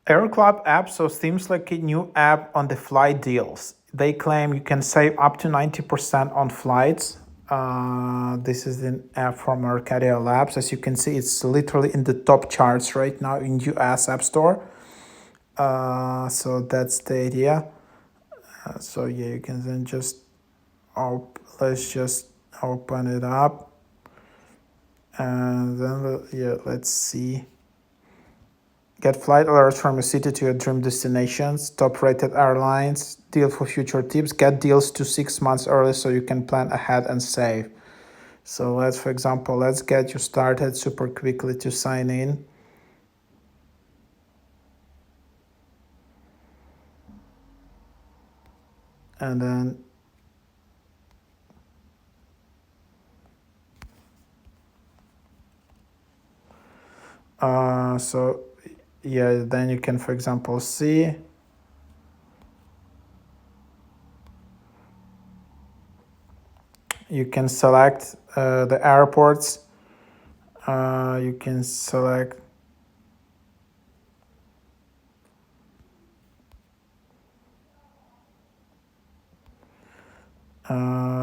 Airclub app so seems like a new app on the flight deals. They claim you can save up to 90% on flights. This is an app from Arcadia Labs. As you can see, it's literally in the top charts right now in US App Store. So that's the idea. So yeah, you can then just let's just open it up, and then yeah, let's see. Get flight alerts from your city to your dream destinations, top rated airlines, deal for future tips, get deals to 6 months early so you can plan ahead and save. So for example, let's get you started super quickly to sign in. And then so yeah, then you can, for example, see you can select the airports. You can select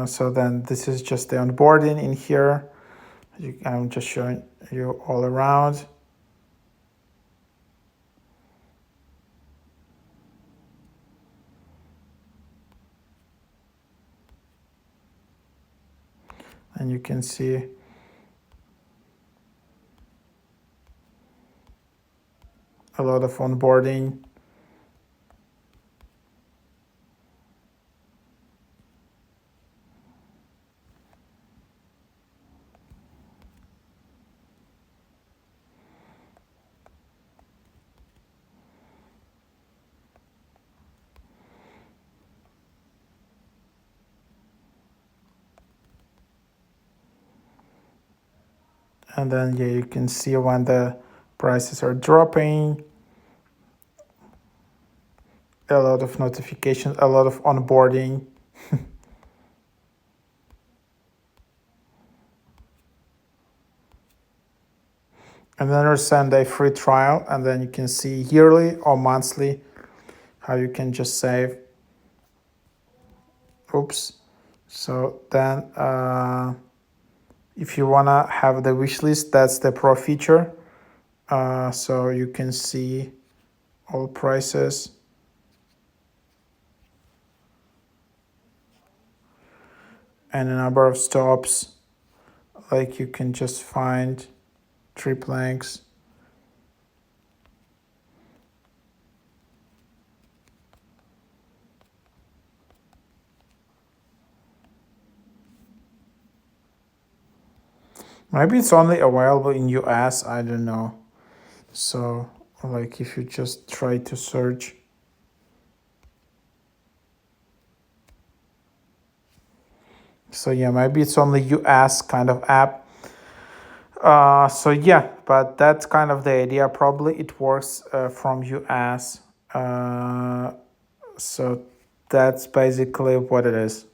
so then this is just the onboarding in here. I'm just showing you all around. And you can see a lot of onboarding. And then yeah, you can see when the prices are dropping. A lot of notifications, a lot of onboarding. And then there's 7-day free trial, and then you can see yearly or monthly how you can just save. Oops. So then if you wanna have the wish list, that's the pro feature. So you can see all prices. And a number of stops, like you can just find trip lengths. Maybe it's only available in US, I don't know. So like if you just try to search. So yeah, maybe it's only US kind of app. So yeah, but that's kind of the idea. Probably it works from US. So that's basically what it is.